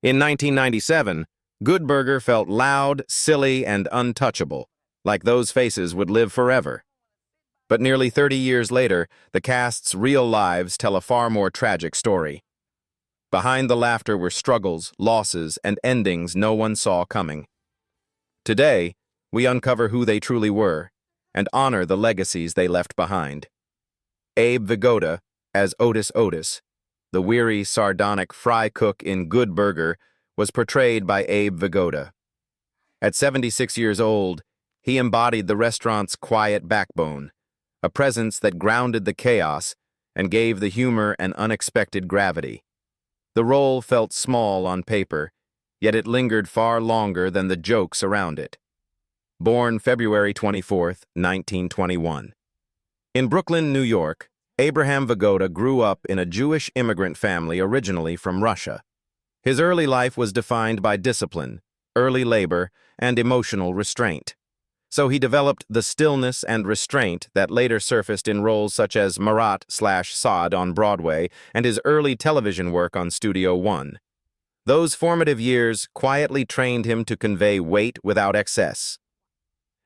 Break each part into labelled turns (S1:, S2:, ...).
S1: In 1997, Good Burger felt loud, silly, and untouchable, like those faces would live forever. But nearly 30 years later, the cast's real lives tell a far more tragic story. Behind the laughter were struggles, losses, and endings no one saw coming. Today, we uncover who they truly were and honor the legacies they left behind. Abe Vigoda, as Otis, the weary, sardonic fry cook in Good Burger, was portrayed by Abe Vigoda. At 76 years old, he embodied the restaurant's quiet backbone, a presence that grounded the chaos and gave the humor an unexpected gravity. The role felt small on paper, yet it lingered far longer than the jokes around it. Born February 24, 1921. In Brooklyn, New York, Abraham Vigoda grew up in a Jewish immigrant family originally from Russia. His early life was defined by discipline, early labor, and emotional restraint. So he developed the stillness and restraint that later surfaced in roles such as Marat/Sod on Broadway and his early television work on Studio One. Those formative years quietly trained him to convey weight without excess.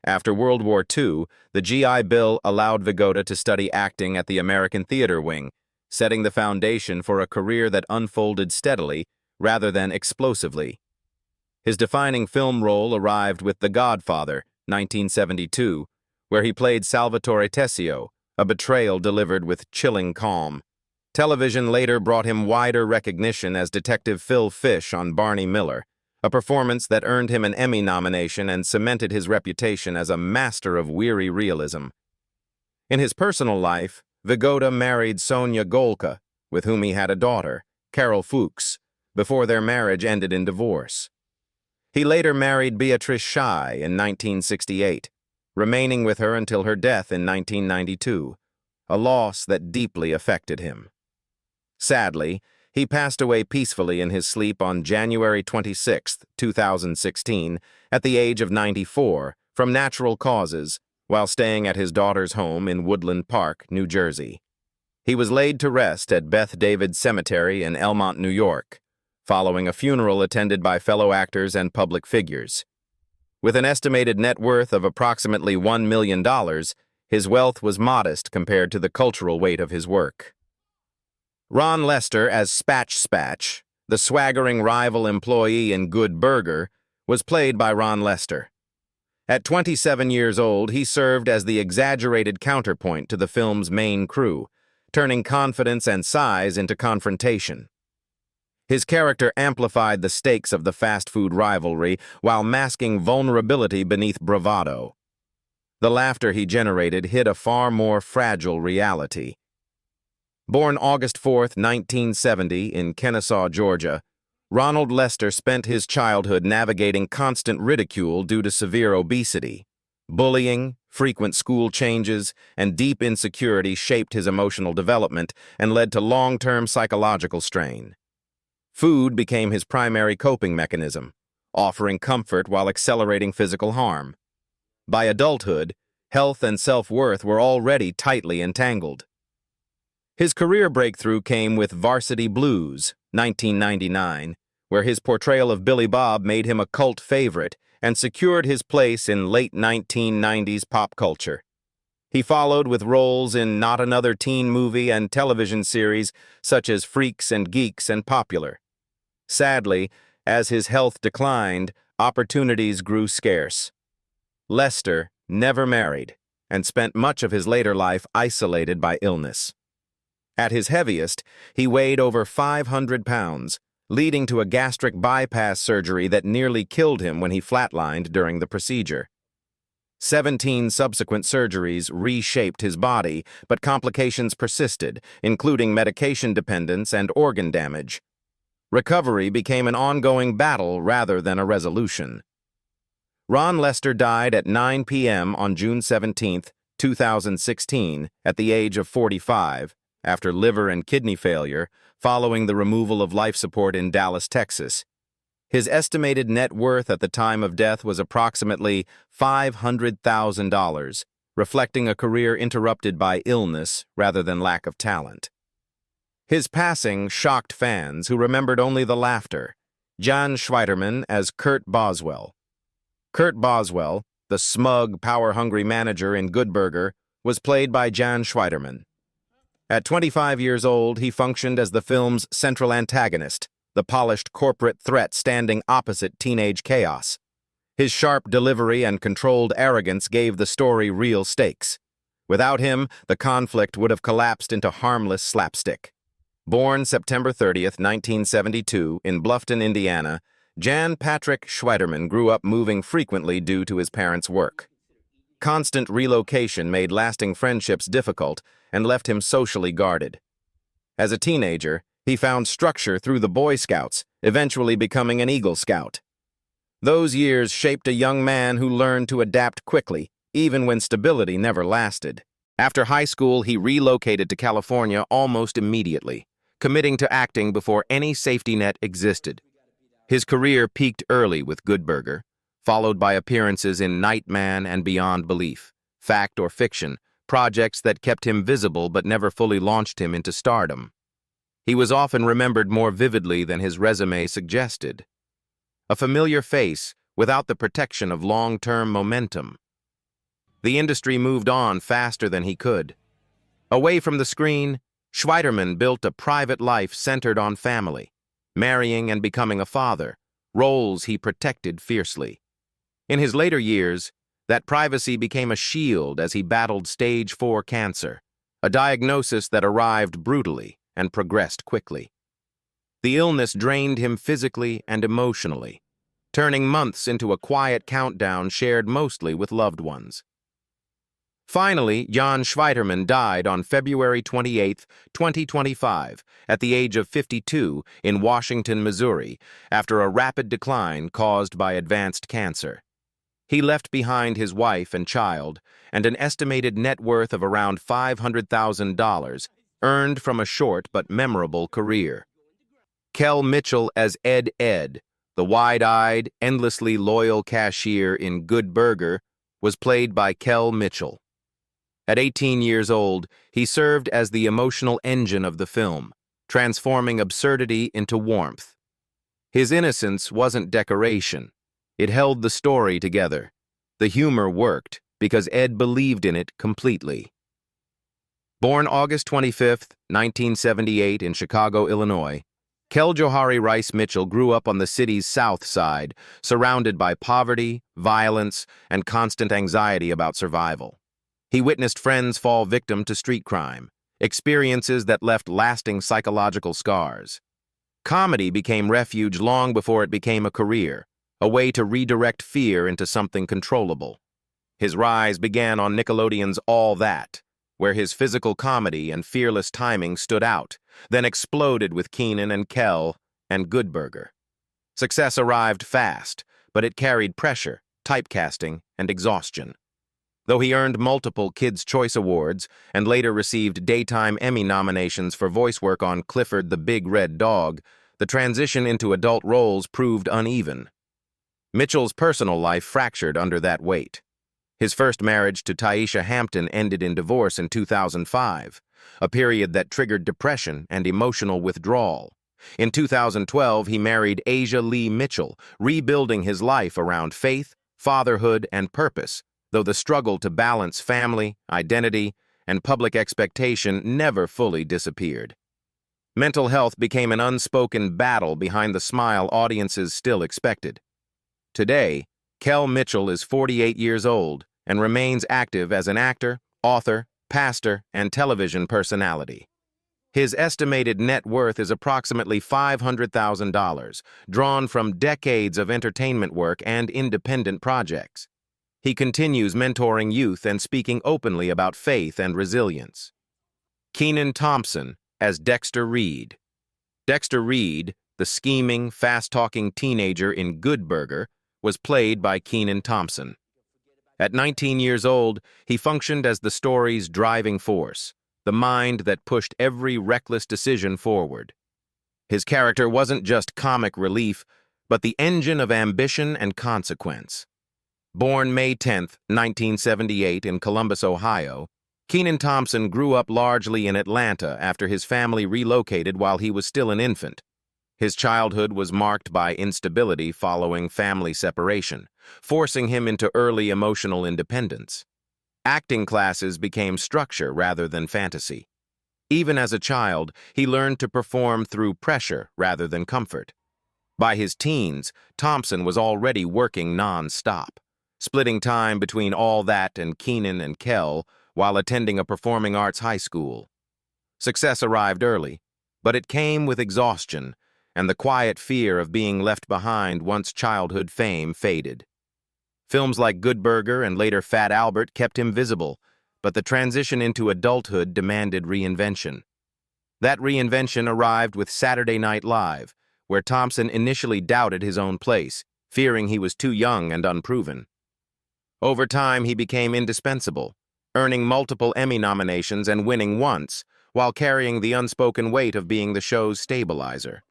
S1: After World War II, the GI Bill allowed Vigoda to study acting at the American Theater Wing, setting the foundation for a career that unfolded steadily rather than explosively. His defining film role arrived with The Godfather, 1972, where he played Salvatore Tessio, a betrayal delivered with chilling calm. Television later brought him wider recognition as Detective Phil Fish on Barney Miller, a performance that earned him an Emmy nomination and cemented his reputation as a master of weary realism. In his personal life, Vigoda married Sonia Golka, with whom he had a daughter, Carol Fuchs, before their marriage ended in divorce. He later married Beatrice Schei in 1968, remaining with her until her death in 1992, a loss that deeply affected him. Sadly, he passed away peacefully in his sleep on January 26, 2016, at the age of 94, from natural causes, while staying at his daughter's home in Woodland Park, New Jersey. He was laid to rest at Beth David Cemetery in Elmont, New York, following a funeral attended by fellow actors and public figures. With an estimated net worth of approximately $1 million, his wealth was modest compared to the cultural weight of his work. Ron Lester as Spatch, the swaggering rival employee in Good Burger, was played by Ron Lester. At 27 years old, he served as the exaggerated counterpoint to the film's main crew, turning confidence and size into confrontation. His character amplified the stakes of the fast food rivalry while masking vulnerability beneath bravado. The laughter he generated hid a far more fragile reality. Born August 4, 1970, in Kennesaw, Georgia, Ronald Lester spent his childhood navigating constant ridicule due to severe obesity. Bullying, frequent school changes, and deep insecurity shaped his emotional development and led to long-term psychological strain. Food became his primary coping mechanism, offering comfort while accelerating physical harm. By adulthood, health and self-worth were already tightly entangled. His career breakthrough came with Varsity Blues, 1999, where his portrayal of Billy Bob made him a cult favorite and secured his place in late 1990s pop culture. He followed with roles in Not Another Teen Movie and television series such as Freaks and Geeks and Popular. Sadly, as his health declined, opportunities grew scarce. Lester never married and spent much of his later life isolated by illness. At his heaviest, he weighed over 500 pounds, leading to a gastric bypass surgery that nearly killed him when he flatlined during the procedure. 17 subsequent surgeries reshaped his body, but complications persisted, including medication dependence and organ damage. Recovery became an ongoing battle rather than a resolution. Ron Lester died at 9 p.m. on June 17, 2016, at the age of 45, after liver and kidney failure, following the removal of life support in Dallas, Texas. His estimated net worth at the time of death was approximately $500,000, reflecting a career interrupted by illness rather than lack of talent. His passing shocked fans who remembered only the laughter, Jan Schwieterman as Kurt Boswell. Kurt Boswell, the smug, power-hungry manager in Good Burger, was played by Jan Schwieterman. At 25 years old, he functioned as the film's central antagonist, the polished corporate threat standing opposite teenage chaos. His sharp delivery and controlled arrogance gave the story real stakes. Without him, the conflict would have collapsed into harmless slapstick. Born September 30th, 1972, in Bluffton, Indiana, Jan Patrick Schwieterman grew up moving frequently due to his parents' work. Constant relocation made lasting friendships difficult and left him socially guarded. As a teenager, he found structure through the Boy Scouts, eventually becoming an Eagle Scout. Those years shaped a young man who learned to adapt quickly, even when stability never lasted. After high school, he relocated to California almost immediately, committing to acting before any safety net existed. His career peaked early with Good Burger, followed by appearances in Nightman and Beyond Belief, Fact or Fiction, projects that kept him visible but never fully launched him into stardom. He was often remembered more vividly than his resume suggested. A familiar face without the protection of long-term momentum. The industry moved on faster than he could. Away from the screen, Schwieterman built a private life centered on family, marrying and becoming a father, roles he protected fiercely. In his later years, that privacy became a shield as he battled stage 4 cancer, a diagnosis that arrived brutally and progressed quickly. The illness drained him physically and emotionally, turning months into a quiet countdown shared mostly with loved ones. Finally, Jan Schwieterman died on February 28, 2025, at the age of 52 in Washington, Missouri, after a rapid decline caused by advanced cancer. He left behind his wife and child and an estimated net worth of around $500,000, earned from a short but memorable career. Kel Mitchell as Ed, the wide-eyed, endlessly loyal cashier in Good Burger, was played by Kel Mitchell. At 18 years old, he served as the emotional engine of the film, transforming absurdity into warmth. His innocence wasn't decoration. It held the story together. The humor worked because Ed believed in it completely. Born August 25, 1978 in Chicago, Illinois, Kel Johari Rice Mitchell grew up on the city's south side, surrounded by poverty, violence, and constant anxiety about survival. He witnessed friends fall victim to street crime, experiences that left lasting psychological scars. Comedy became refuge long before it became a career, a way to redirect fear into something controllable. His rise began on Nickelodeon's All That, where his physical comedy and fearless timing stood out, then exploded with Kenan and Kel and Good Burger. Success arrived fast, but it carried pressure, typecasting, and exhaustion. Though he earned multiple Kids' Choice Awards and later received Daytime Emmy nominations for voice work on Clifford the Big Red Dog, the transition into adult roles proved uneven. Mitchell's personal life fractured under that weight. His first marriage to Taisha Hampton ended in divorce in 2005, a period that triggered depression and emotional withdrawal. In 2012, he married Asia Lee Mitchell, rebuilding his life around faith, fatherhood, and purpose, though the struggle to balance family, identity, and public expectation never fully disappeared. Mental health became an unspoken battle behind the smile audiences still expected. Today, Kel Mitchell is 48 years old and remains active as an actor, author, pastor, and television personality. His estimated net worth is approximately $500,000, drawn from decades of entertainment work and independent projects. He continues mentoring youth and speaking openly about faith and resilience. Kenan Thompson as Dexter Reed. Dexter Reed, the scheming, fast-talking teenager in Good Burger, was played by Kenan Thompson. At 19 years old, he functioned as the story's driving force, the mind that pushed every reckless decision forward. His character wasn't just comic relief, but the engine of ambition and consequence. Born May 10, 1978 in Columbus, Ohio, Kenan Thompson grew up largely in Atlanta after his family relocated while he was still an infant. His childhood was marked by instability following family separation, forcing him into early emotional independence. Acting classes became structure rather than fantasy. Even as a child, he learned to perform through pressure rather than comfort. By his teens, Thompson was already working non-stop, splitting time between All That and Kenan and Kel while attending a performing arts high school. Success arrived early, but it came with exhaustion and the quiet fear of being left behind once childhood fame faded. Films like Good Burger and later Fat Albert kept him visible, but the transition into adulthood demanded reinvention. That reinvention arrived with Saturday Night Live, where Thompson initially doubted his own place, fearing he was too young and unproven. Over time, he became indispensable, earning multiple Emmy nominations and winning once, while carrying the unspoken weight of being the show's stabilizer.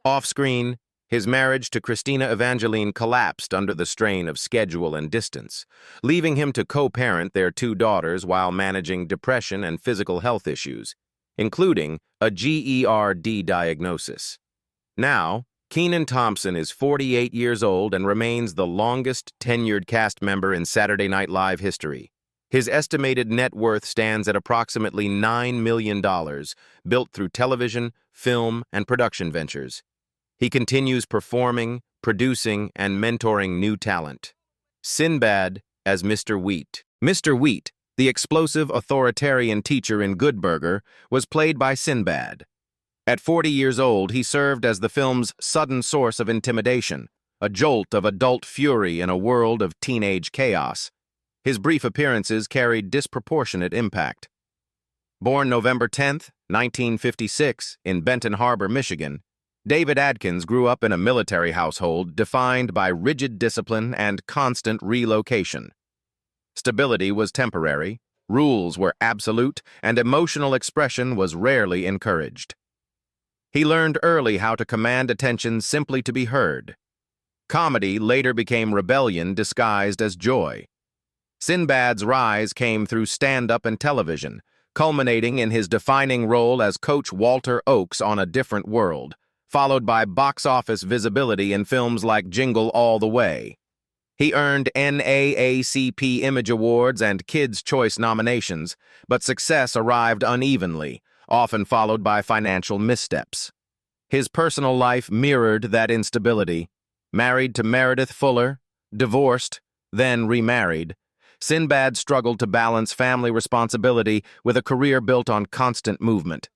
S1: Off-screen, his marriage to Christina Evangeline collapsed under the strain of schedule and distance, leaving him to co-parent their two daughters while managing depression and physical health issues, including a GERD diagnosis. Now, Kenan Thompson is 48 years old and remains the longest tenured cast member in Saturday Night Live history. His estimated net worth stands at approximately $9 million, built through television, film, and production ventures. He continues performing, producing, and mentoring new talent. Sinbad as Mr. Wheat. Mr. Wheat, the explosive authoritarian teacher in Good Burger, was played by Sinbad. At 40 years old, he served as the film's sudden source of intimidation, a jolt of adult fury in a world of teenage chaos. His brief appearances carried disproportionate impact. Born November 10, 1956, in Benton Harbor, Michigan, David Adkins grew up in a military household defined by rigid discipline and constant relocation. Stability was temporary, rules were absolute, and emotional expression was rarely encouraged. He learned early how to command attention simply to be heard. Comedy later became rebellion disguised as joy. Sinbad's rise came through stand-up and television, culminating in his defining role as Coach Walter Oakes on A Different World, followed by box office visibility in films like Jingle All the Way. He earned NAACP Image Awards and Kids' Choice nominations, but success arrived unevenly, often followed by financial missteps. His personal life mirrored that instability. Married to Meredith Fuller, divorced, then remarried, Sinbad struggled to balance family responsibility with a career built on constant movement.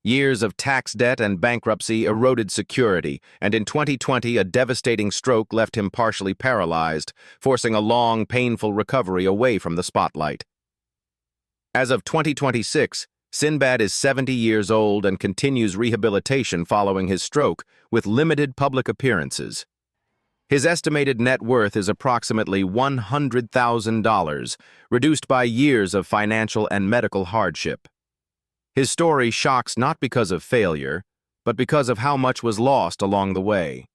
S1: Years of tax debt and bankruptcy eroded security, and in 2020 a devastating stroke left him partially paralyzed, forcing a long, painful recovery away from the spotlight. As of 2026, Sinbad is 70 years old and continues rehabilitation following his stroke, with limited public appearances. His estimated net worth is approximately $100,000, reduced by years of financial and medical hardship. His story shocks not because of failure, but because of how much was lost along the way.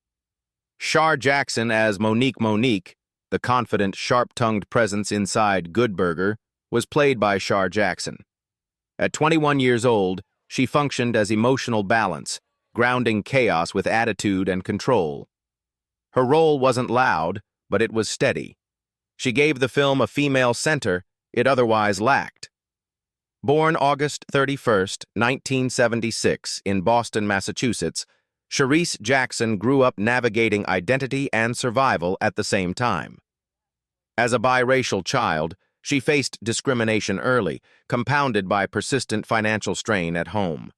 S1: Shar Jackson as Monique, the confident, sharp-tongued presence inside Good Burger, was played by Shar Jackson. At 21 years old, she functioned as emotional balance, grounding chaos with attitude and control. Her role wasn't loud, but it was steady. She gave the film a female center it otherwise lacked. Born August 31, 1976, in Boston, Massachusetts, Sharice Jackson grew up navigating identity and survival at the same time. As a biracial child, she faced discrimination early, compounded by persistent financial strain at home.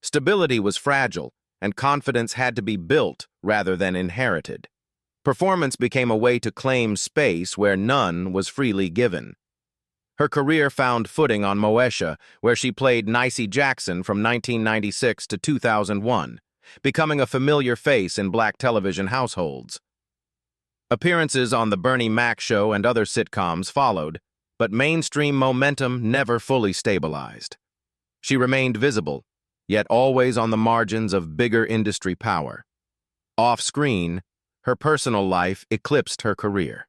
S1: Stability was fragile, and confidence had to be built rather than inherited. Performance became a way to claim space where none was freely given. Her career found footing on Moesha, where she played Nicey Jackson from 1996 to 2001, becoming a familiar face in black television households. Appearances on The Bernie Mac Show and other sitcoms followed, but mainstream momentum never fully stabilized. She remained visible, yet always on the margins of bigger industry power. Off-screen, her personal life eclipsed her career.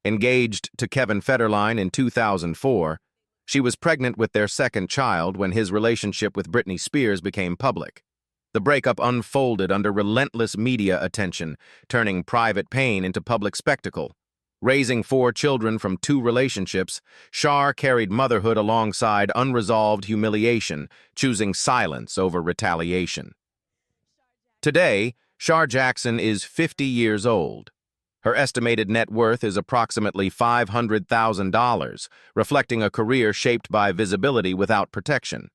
S1: Engaged to Kevin Federline in 2004, she was pregnant with their second child when his relationship with Britney Spears became public. The breakup unfolded under relentless media attention, turning private pain into public spectacle. Raising 4 children from 2 relationships, Shar carried motherhood alongside unresolved humiliation, choosing silence over retaliation. Today, Shar Jackson is 50 years old. Her estimated net worth is approximately $500,000, reflecting a career shaped by visibility without protection.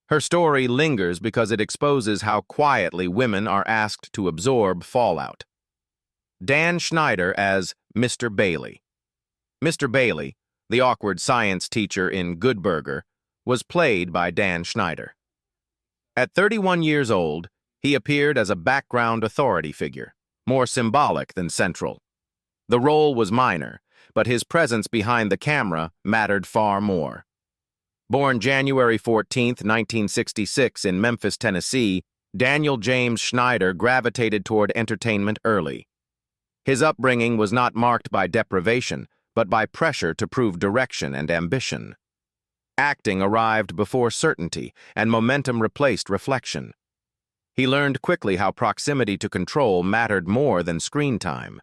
S1: Her story lingers because it exposes how quietly women are asked to absorb fallout. Dan Schneider as Mr. Bailey. Mr. Bailey, the awkward science teacher in Good Burger, was played by Dan Schneider. At 31 years old, he appeared as a background authority figure, more symbolic than central. The role was minor, but his presence behind the camera mattered far more. Born January 14, 1966 in Memphis, Tennessee, Daniel James Schneider gravitated toward entertainment early. His upbringing was not marked by deprivation, but by pressure to prove direction and ambition. Acting arrived before certainty, and momentum replaced reflection. He learned quickly how proximity to control mattered more than screen time.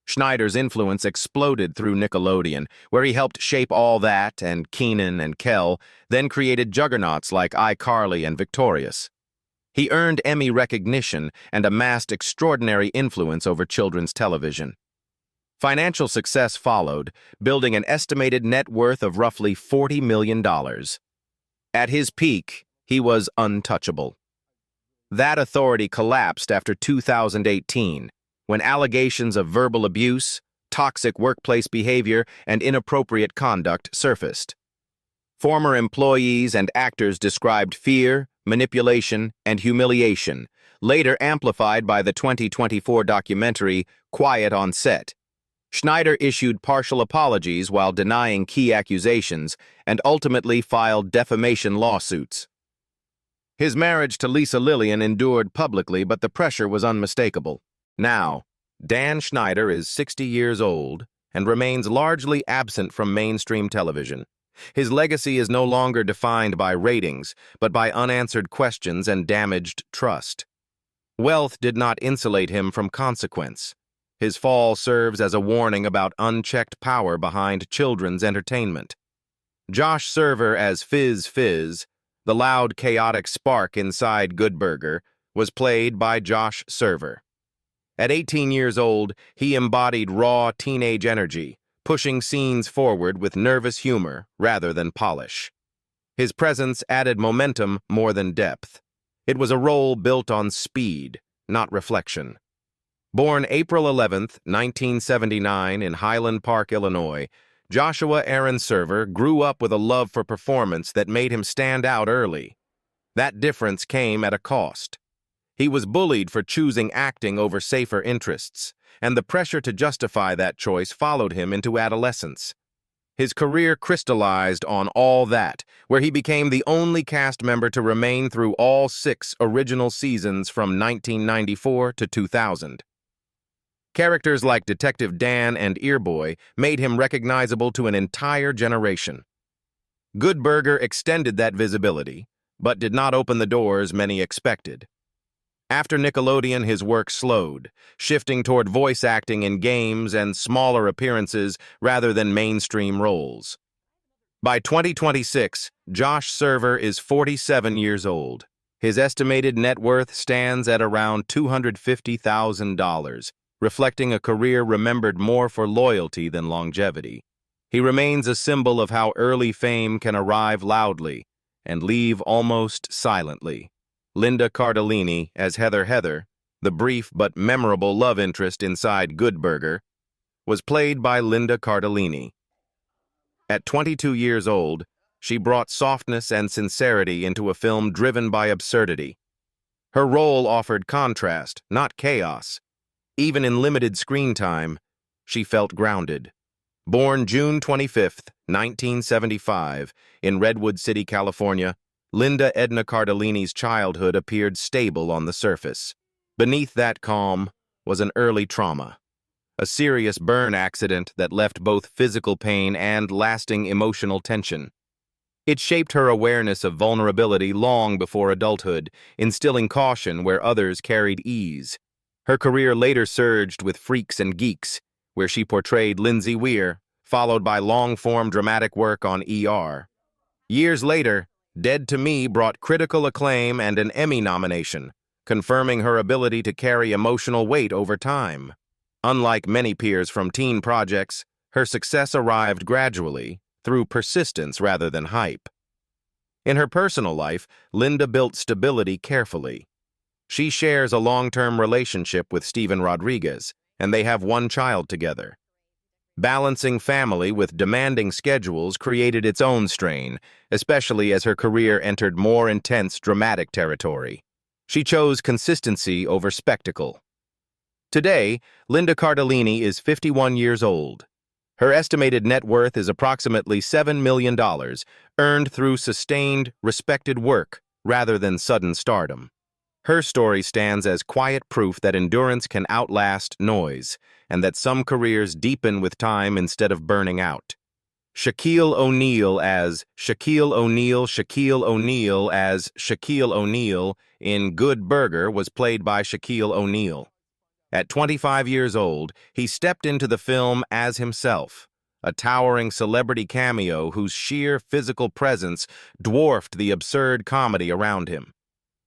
S1: Schneider's influence exploded through Nickelodeon, where he helped shape All That and Kenan and Kel, then created juggernauts like iCarly and Victorious. He earned Emmy recognition and amassed extraordinary influence over children's television. Financial success followed, building an estimated net worth of roughly $40 million. At his peak, he was untouchable. That authority collapsed after 2018, when allegations of verbal abuse, toxic workplace behavior, and inappropriate conduct surfaced. Former employees and actors described fear, manipulation, and humiliation, later amplified by the 2024 documentary Quiet on Set. Schneider issued partial apologies while denying key accusations and ultimately filed defamation lawsuits. His marriage to Lisa Lillian endured publicly, but the pressure was unmistakable. Now, Dan Schneider is 60 years old and remains largely absent from mainstream television. His legacy is no longer defined by ratings, but by unanswered questions and damaged trust. Wealth did not insulate him from consequence. His fall serves as a warning about unchecked power behind children's entertainment. Josh Server as Fizz, the loud, chaotic spark inside Good Burger, was played by Josh Server. At 18 years old, he embodied raw teenage energy, pushing scenes forward with nervous humor rather than polish. His presence added momentum more than depth. It was a role built on speed, not reflection. Born April 11, 1979 in Highland Park, Illinois, Joshua Aaron Server grew up with a love for performance that made him stand out early. That difference came at a cost. He was bullied for choosing acting over safer interests, and the pressure to justify that choice followed him into adolescence. His career crystallized on All That, where he became the only cast member to remain through all 6 original seasons from 1994 to 2000. Characters like Detective Dan and Earboy made him recognizable to an entire generation. Good Burger extended that visibility, but did not open the doors many expected. After Nickelodeon, his work slowed, shifting toward voice acting in games and smaller appearances rather than mainstream roles. By 2026, Josh Server is 47 years old. His estimated net worth stands at around $250,000, reflecting a career remembered more for loyalty than longevity. He remains a symbol of how early fame can arrive loudly and leave almost silently. Linda Cardellini as Heather, the brief but memorable love interest inside Good Burger, was played by Linda Cardellini. At 22 years old, she brought softness and sincerity into a film driven by absurdity. Her role offered contrast, not chaos. Even in limited screen time, she felt grounded. Born June 25, 1975, in Redwood City, California, Linda Edna Cardellini's childhood appeared stable on the surface. Beneath that calm was an early trauma, a serious burn accident that left both physical pain and lasting emotional tension. It shaped her awareness of vulnerability long before adulthood, instilling caution where others carried ease. Her career later surged with Freaks and Geeks, where she portrayed Lindsay Weir, followed by long-form dramatic work on ER. Years later, Dead to Me brought critical acclaim and an Emmy nomination, confirming her ability to carry emotional weight over time. Unlike many peers from teen projects, her success arrived gradually, through persistence rather than hype. In her personal life, Linda built stability carefully. She shares a long-term relationship with Steven Rodriguez, and they have one child together. Balancing family with demanding schedules created its own strain, especially as her career entered more intense dramatic territory. She chose consistency over spectacle. Today, Linda Cardellini is 51 years old. Her estimated net worth is approximately $7 million, earned through sustained, respected work rather than sudden stardom. Her story stands as quiet proof that endurance can outlast noise, and that some careers deepen with time instead of burning out. Shaquille O'Neal as Shaquille O'Neal as Shaquille O'Neal in Good Burger was played by Shaquille O'Neal. At 25 years old, he stepped into the film as himself, a towering celebrity cameo whose sheer physical presence dwarfed the absurd comedy around him.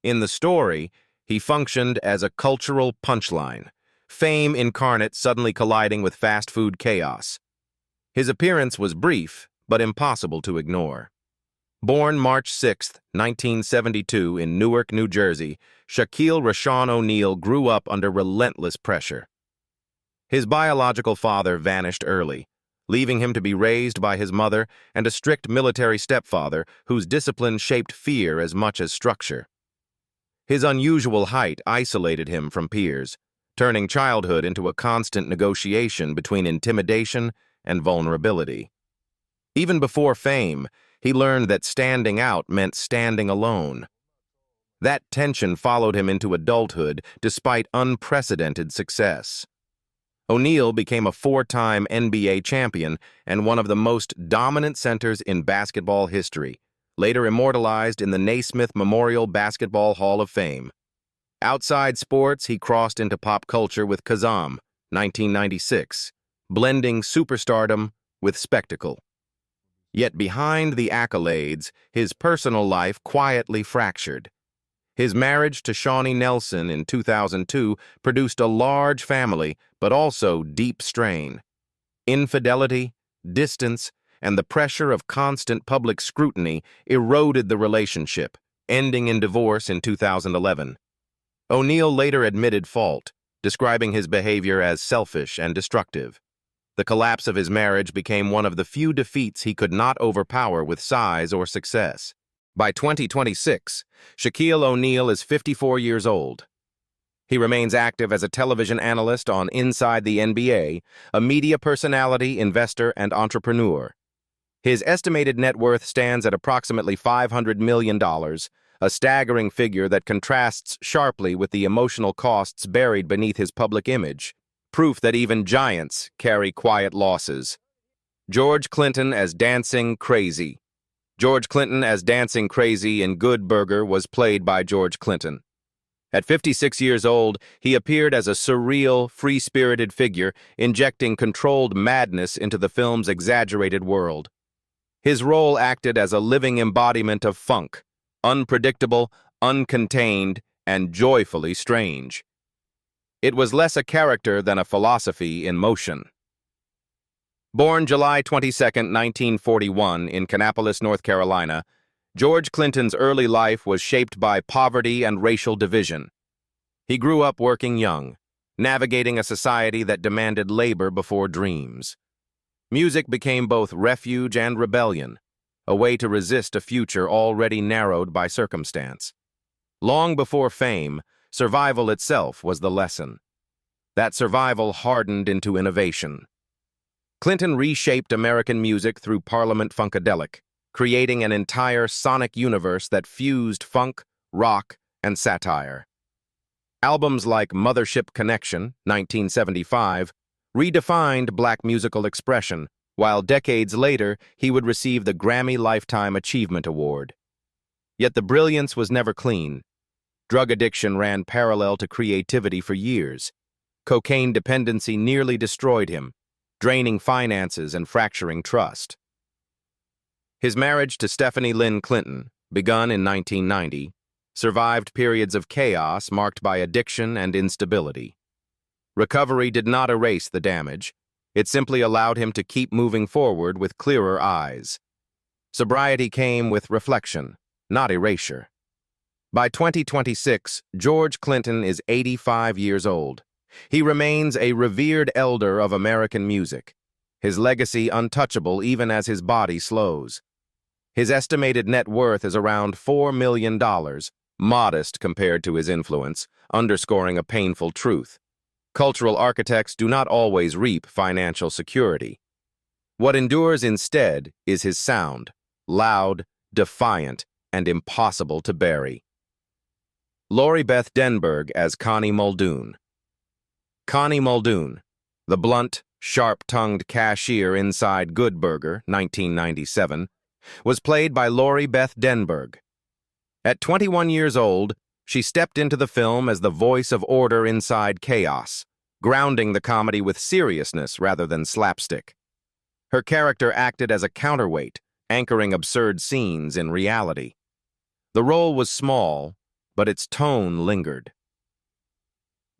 S1: In the story, he functioned as a cultural punchline, fame incarnate suddenly colliding with fast food chaos. His appearance was brief, but impossible to ignore. Born March 6, 1972 in Newark, New Jersey, Shaquille Rashawn O'Neal grew up under relentless pressure. His biological father vanished early, leaving him to be raised by his mother and a strict military stepfather whose discipline shaped fear as much as structure. His unusual height isolated him from peers, turning childhood into a constant negotiation between intimidation and vulnerability. Even before fame, he learned that standing out meant standing alone. That tension followed him into adulthood despite unprecedented success. O'Neal became a four-time NBA champion and one of the most dominant centers in basketball history, later immortalized in the Naismith Memorial Basketball Hall of Fame. Outside sports, he crossed into pop culture with Kazam, 1996, blending superstardom with spectacle. Yet behind the accolades, his personal life quietly fractured. His marriage to Shawnee Nelson in 2002 produced a large family, but also deep strain. Infidelity, distance, and the pressure of constant public scrutiny eroded the relationship, ending in divorce in 2011. O'Neal later admitted fault, describing his behavior as selfish and destructive. The collapse of his marriage became one of the few defeats he could not overpower with size or success. By 2026, Shaquille O'Neal is 54 years old. He remains active as a television analyst on Inside the NBA, a media personality, investor, and entrepreneur. His estimated net worth stands at approximately $500 million, a staggering figure that contrasts sharply with the emotional costs buried beneath his public image, proof that even giants carry quiet losses. George Clinton as Dancing Crazy. George Clinton as Dancing Crazy in Good Burger was played by George Clinton. At 56 years old, he appeared as a surreal, free-spirited figure, injecting controlled madness into the film's exaggerated world. His role acted as a living embodiment of funk, unpredictable, uncontained, and joyfully strange. It was less a character than a philosophy in motion. Born July 22, 1941, in Kannapolis, North Carolina, George Clinton's early life was shaped by poverty and racial division. He grew up working young, navigating a society that demanded labor before dreams. Music became both refuge and rebellion, a way to resist a future already narrowed by circumstance. Long before fame, survival itself was the lesson. That survival hardened into innovation. Clinton reshaped American music through Parliament Funkadelic, creating an entire sonic universe that fused funk, rock, and satire. Albums like Mothership Connection, 1975, redefined black musical expression, while decades later he would receive the Grammy Lifetime Achievement Award. Yet the brilliance was never clean. Drug addiction ran parallel to creativity for years. Cocaine dependency nearly destroyed him, draining finances and fracturing trust. His marriage to Stephanie Lynn Clinton, begun in 1990, survived periods of chaos marked by addiction and instability. Recovery did not erase the damage. It simply allowed him to keep moving forward with clearer eyes. Sobriety came with reflection, not erasure. By 2026, George Clinton is 85 years old. He remains a revered elder of American music, his legacy untouchable even as his body slows. His estimated net worth is around $4 million, modest compared to his influence, underscoring a painful truth. Cultural architects do not always reap financial security. What endures instead is his sound, loud, defiant, and impossible to bury. Lori Beth Denberg as Connie Muldoon. Connie Muldoon, the blunt, sharp-tongued cashier inside Good Burger, 1997, was played by Lori Beth Denberg. At 21 years old, she stepped into the film as the voice of order inside chaos, grounding the comedy with seriousness rather than slapstick. Her character acted as a counterweight, anchoring absurd scenes in reality. The role was small, but its tone lingered.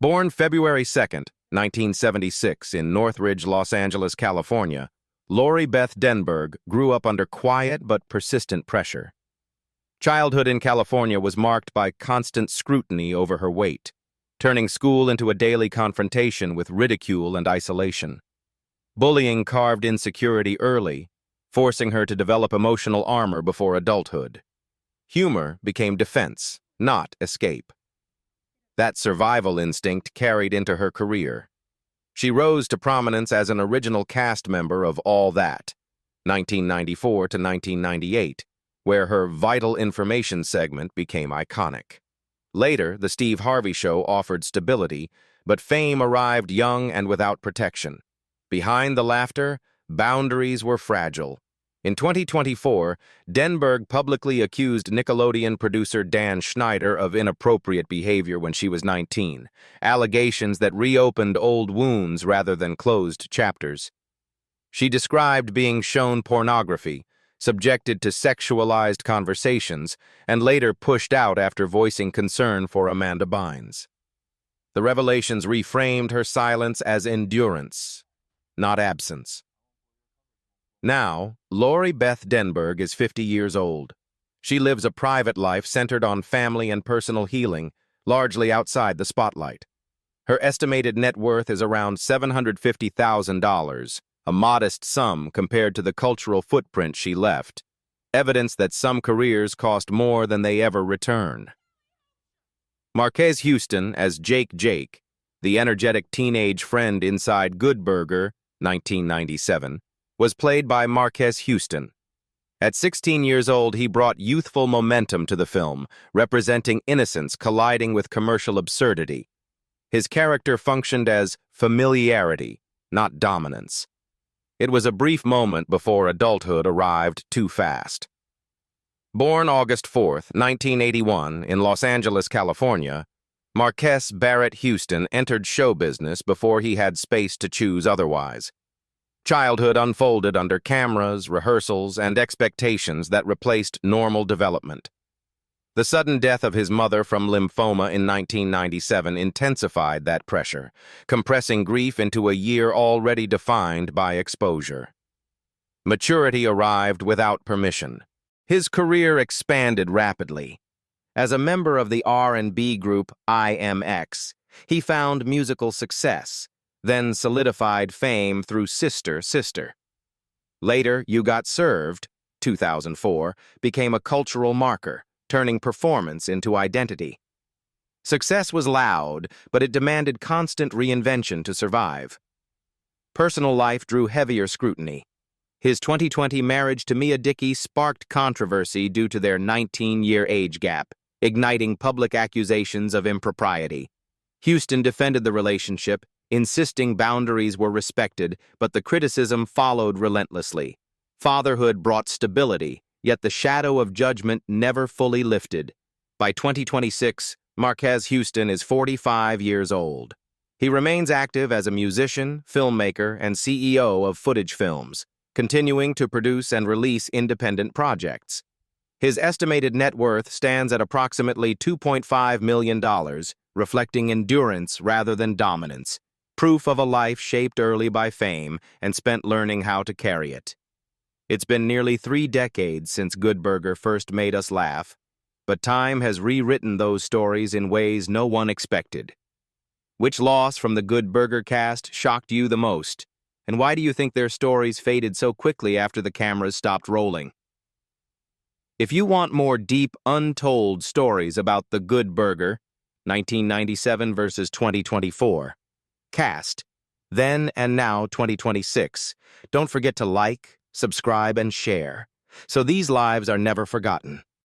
S1: Born February 2, 1976, in Northridge, Los Angeles, California, Lori Beth Denberg grew up under quiet but persistent pressure. Childhood in California was marked by constant scrutiny over her weight, turning school into a daily confrontation with ridicule and isolation. Bullying carved insecurity early, forcing her to develop emotional armor before adulthood. Humor became defense, not escape. That survival instinct carried into her career. She rose to prominence as an original cast member of All That, 1994 to 1998, where her Vital Information segment became iconic. Later, The Steve Harvey Show offered stability, but fame arrived young and without protection. Behind the laughter, boundaries were fragile. In 2024, Denberg publicly accused Nickelodeon producer Jan Schneider of inappropriate behavior when she was 19, allegations that reopened old wounds rather than closed chapters. She described being shown pornography, subjected to sexualized conversations, and later pushed out after voicing concern for Amanda Bynes. The revelations reframed her silence as endurance, not absence. Now, Lori Beth Denberg is 50 years old. She lives a private life centered on family and personal healing, largely outside the spotlight. Her estimated net worth is around $750,000, a modest sum compared to the cultural footprint she left, evidence that some careers cost more than they ever return. Marques Houston as Jake, the energetic teenage friend inside Good Burger, 1997, was played by Marques Houston. At 16 years old, he brought youthful momentum to the film, representing innocence colliding with commercial absurdity. His character functioned as familiarity, not dominance. It was a brief moment before adulthood arrived too fast. Born August 4, 1981, in Los Angeles, California, Marques Barrett Houston entered show business before he had space to choose otherwise. Childhood unfolded under cameras, rehearsals, and expectations that replaced normal development. The sudden death of his mother from lymphoma in 1997 intensified that pressure, compressing grief into a year already defined by exposure. Maturity arrived without permission. His career expanded rapidly. As a member of the R&B group IMX, he found musical success, then solidified fame through Sister. Later, You Got Served, 2004, became a cultural marker, turning performance into identity. Success was loud, but it demanded constant reinvention to survive. Personal life drew heavier scrutiny. His 2020 marriage to Mia Dickey sparked controversy due to their 19-year age gap, igniting public accusations of impropriety. Houston defended the relationship, insisting boundaries were respected, but the criticism followed relentlessly. Fatherhood brought stability, yet the shadow of judgment never fully lifted. By 2026, Marques Houston is 45 years old. He remains active as a musician, filmmaker, and CEO of Footage Films, continuing to produce and release independent projects. His estimated net worth stands at approximately $2.5 million, reflecting endurance rather than dominance, proof of a life shaped early by fame and spent learning how to carry it. It's been nearly 3 decades since Good Burger first made us laugh, but time has rewritten those stories in ways no one expected. Which loss from the Good Burger cast shocked you the most, and why do you think their stories faded so quickly after the cameras stopped rolling? If you want more deep, untold stories about the Good Burger, 1997 versus 2024, cast, then and now 2026, don't forget to like, subscribe, and share, so these lives are never forgotten.